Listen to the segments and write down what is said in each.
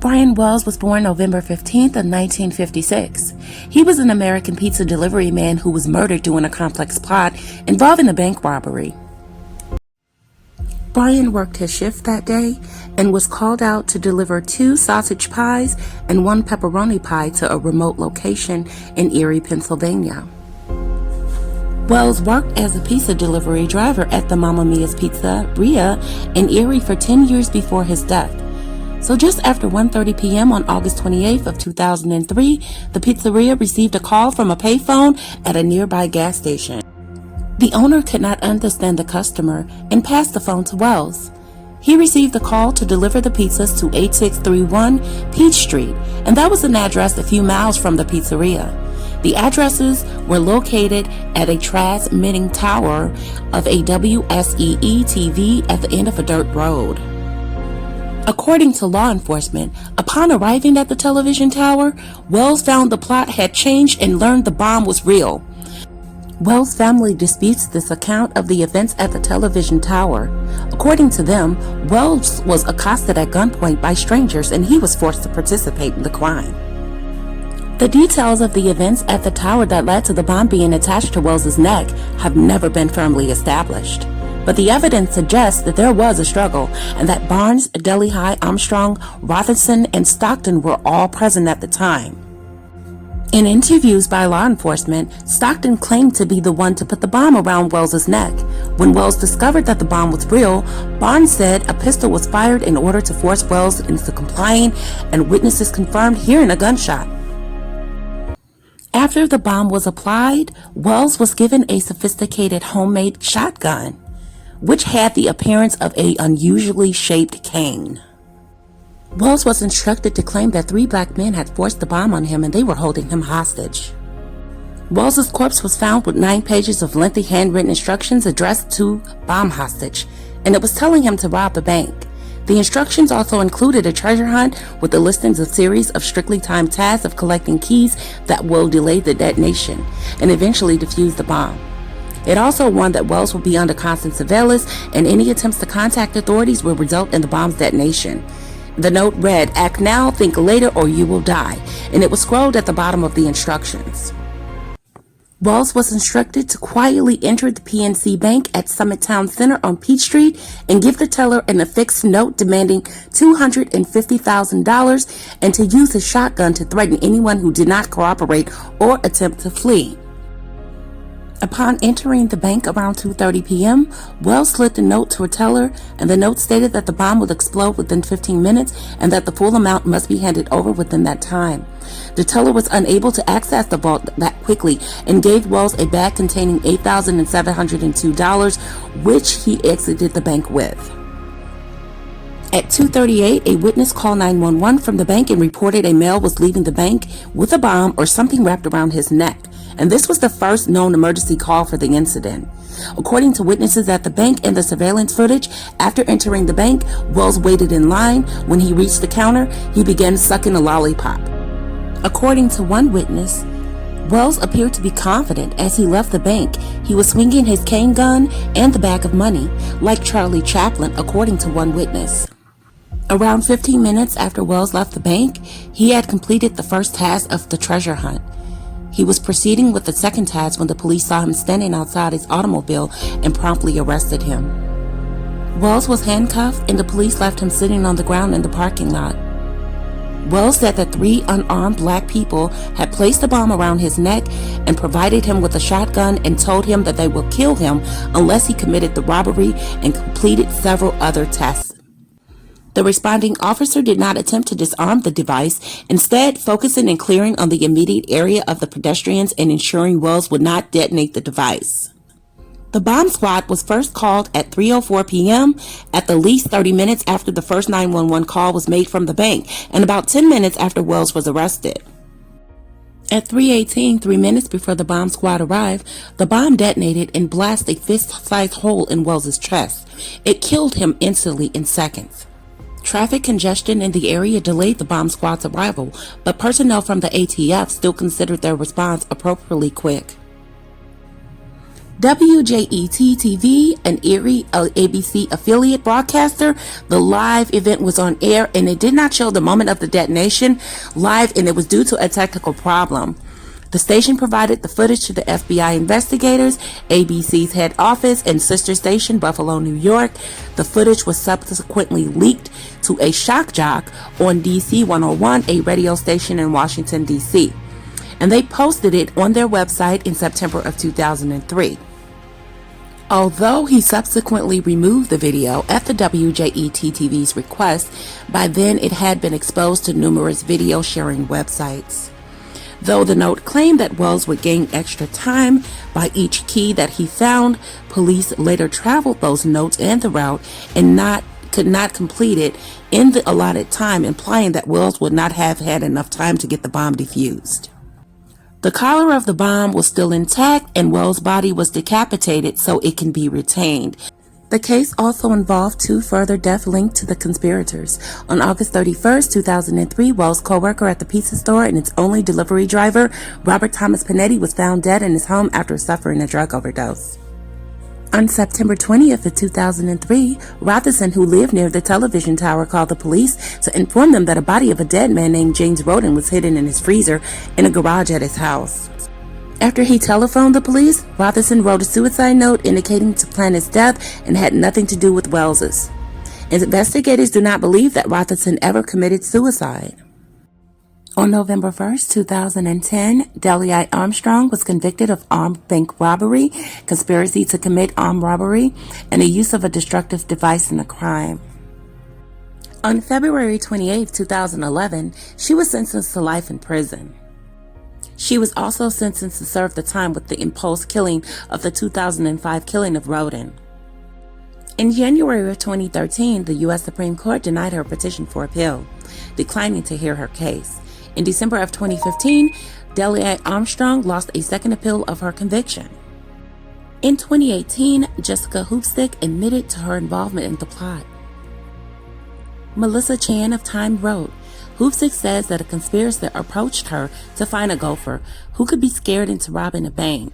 Brian Wells was born November 15th of 1956. He was an American pizza delivery man who was murdered during a complex plot involving a bank robbery. Brian worked his shift that day and was called out to deliver 2 sausage pies and 1 pepperoni pie to a remote location in Erie, Pennsylvania. Wells worked as a pizza delivery driver at the Mamma Mia's Pizzeria in Erie for 10 years before his death. So just after 1:30 p.m. on August 28th of 2003, the pizzeria received a call from a payphone at a nearby gas station. The owner could not understand the customer and passed the phone to Wells. He received the call to deliver the pizzas to 8631 Peach Street, and that was an address a few miles from the pizzeria. The addresses were located at a transmitting tower of a WSEE TV at the end of a dirt road. According to law enforcement, upon arriving at the television tower, Wells found the plot had changed and learned the bomb was real. Wells' family disputes this account of the events at the television tower. According to them, Wells was accosted at gunpoint by strangers and he was forced to participate in the crime. The details of the events at the tower that led to the bomb being attached to Wells' neck have never been firmly established. But the evidence suggests that there was a struggle and that Barnes, Delhi, Armstrong, Rotherson, and Stockton were all present at the time. In interviews by law enforcement, Stockton claimed to be the one to put the bomb around Wells' neck. When Wells discovered that the bomb was real, Barnes said a pistol was fired in order to force Wells into complying, and witnesses confirmed hearing a gunshot. After the bomb was applied, Wells was given a sophisticated homemade shotgun, which had the appearance of an unusually shaped cane. Wells was instructed to claim that 3 black men had forced the bomb on him and they were holding him hostage. Wells' corpse was found with 9 pages of lengthy handwritten instructions addressed to bomb hostage, and it was telling him to rob the bank. The instructions also included a treasure hunt with the listings of series of strictly timed tasks of collecting keys that will delay the detonation and eventually defuse the bomb. It also warned that Wells would be under constant surveillance and any attempts to contact authorities will result in the bomb's detonation. The note read, "Act now, think later, or you will die," and it was scrolled at the bottom of the instructions. Wells was instructed to quietly enter the PNC Bank at Summit Town Center on Peach Street and give the teller an affixed note demanding $250,000 and to use his shotgun to threaten anyone who did not cooperate or attempt to flee. Upon entering the bank around 2:30 p.m., Wells slid the note to a teller, and the note stated that the bomb would explode within 15 minutes and that the full amount must be handed over within that time. The teller was unable to access the vault that quickly and gave Wells a bag containing $8,702, which he exited the bank with. At 2:38, a witness called 911 from the bank and reported a male was leaving the bank with a bomb or something wrapped around his neck, and this was the first known emergency call for the incident. According to witnesses at the bank and the surveillance footage, after entering the bank, Wells waited in line. When he reached the counter, he began sucking a lollipop. According to one witness, Wells appeared to be confident as he left the bank. He was swinging his cane gun and the bag of money, like Charlie Chaplin, according to one witness. Around 15 minutes after Wells left the bank, he had completed the first task of the treasure hunt. He was proceeding with the second task when the police saw him standing outside his automobile and promptly arrested him. Wells was handcuffed and the police left him sitting on the ground in the parking lot. Wells said that 3 unarmed black people had placed a bomb around his neck and provided him with a shotgun and told him that they would kill him unless he committed the robbery and completed several other tests. The responding officer did not attempt to disarm the device, instead focusing and clearing on the immediate area of the pedestrians and ensuring Wells would not detonate the device. The bomb squad was first called at 3:04 p.m. at the least 30 minutes after the first 911 call was made from the bank and about 10 minutes after Wells was arrested. At 3:18, 3 minutes before the bomb squad arrived, the bomb detonated and blasted a fist-sized hole in Wells' chest. It killed him instantly in seconds. Traffic congestion in the area delayed the bomb squad's arrival, but personnel from the ATF still considered their response appropriately quick. WJET-TV, an Erie ABC affiliate broadcaster, the live event was on air and it did not show the moment of the detonation live, and it was due to a technical problem. The station provided the footage to the FBI investigators, ABC's head office, and sister station, Buffalo, New York. The footage was subsequently leaked to a shock jock on DC 101, a radio station in Washington, D.C., and they posted it on their website in September of 2003. Although he subsequently removed the video at the WJET-TV's request, by then it had been exposed to numerous video sharing websites. Though the note claimed that Wells would gain extra time by each key that he found, police later traveled those notes and the route and could not complete it in the allotted time, implying that Wells would not have had enough time to get the bomb defused. The collar of the bomb was still intact and Wells' body was decapitated so it can be retained. The case also involved two further deaths linked to the conspirators. On August 31st, 2003, Wells' co-worker at the pizza store and its only delivery driver, Robert Thomas Panetti, was found dead in his home after suffering a drug overdose. On September 20th of 2003, Rotherson, who lived near the television tower, called the police to inform them that a body of a dead man named James Roden was hidden in his freezer in a garage at his house. After he telephoned the police, Rotherson wrote a suicide note indicating to plan his death and had nothing to do with Wells's. Investigators do not believe that Rotherson ever committed suicide. On November 1st, 2010, Delia Armstrong was convicted of armed bank robbery, conspiracy to commit armed robbery, and the use of a destructive device in a crime. On February 28, 2011, she was sentenced to life in prison. She was also sentenced to serve the time with the impulse killing of the 2005 killing of Roden. In January of 2013, the U.S. Supreme Court denied her petition for appeal, declining to hear her case. In December of 2015, Delia Armstrong lost a second appeal of her conviction. In 2018, Jessica Hoopstick admitted to her involvement in the plot. Melissa Chan of Time wrote, Hoopstick says that a conspirator approached her to find a gopher who could be scared into robbing a bank.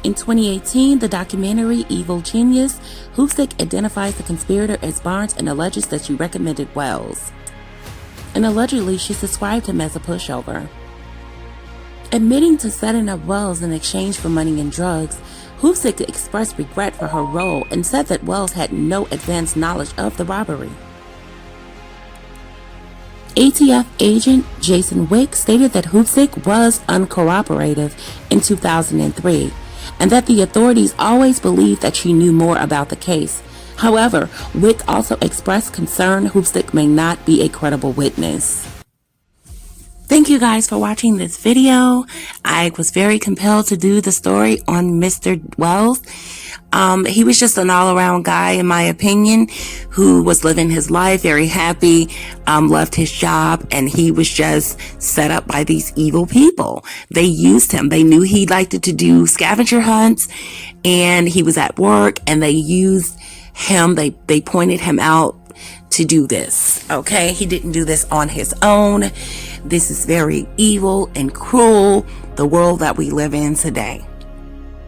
In 2018, the documentary Evil Genius, Hoopstick identifies the conspirator as Barnes and alleges that she recommended Wells. And allegedly she described him as a pushover. Admitting to setting up Wells in exchange for money and drugs, Hoopstick expressed regret for her role and said that Wells had no advanced knowledge of the robbery. ATF agent Jason Wick stated that Hoopstick was uncooperative in 2003 and that the authorities always believed that she knew more about the case. However, Wick also expressed concern Hoopstick may not be a credible witness. Thank you guys for watching this video. I was very compelled to do the story on Mr. Wells. He was just an all-around guy, in my opinion, who was living his life very happy, loved his job, and he was just set up by these evil people. They used him. They knew he liked to do scavenger hunts, and he was at work, and they used him. They pointed him out to do this. Okay, he didn't do this on his own. This is very evil and cruel, the world that we live in today.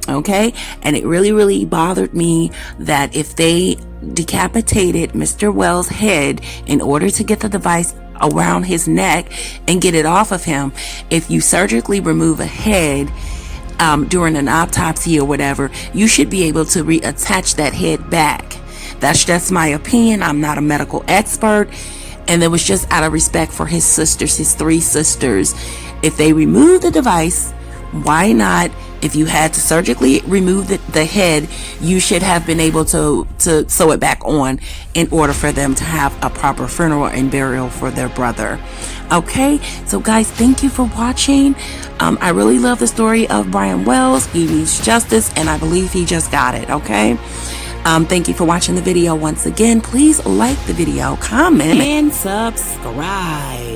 Okay, and it really bothered me that if they decapitated Mr. Wells' head in order to get the device around his neck and get it off of him, if you surgically remove a head during an autopsy or whatever, you should be able to reattach that head back. That's just my opinion. I'm not a medical expert, and it was just out of respect for his sisters, his three sisters. If they removed the device, why not? If you had to surgically remove the head, you should have been able to sew it back on in order for them to have a proper funeral and burial for their brother. Okay, so guys, thank you for watching. I really love the story of Brian Wells. He needs justice, and I believe he just got it. Okay. Thank you for watching the video once again. Please like the video, comment, and subscribe.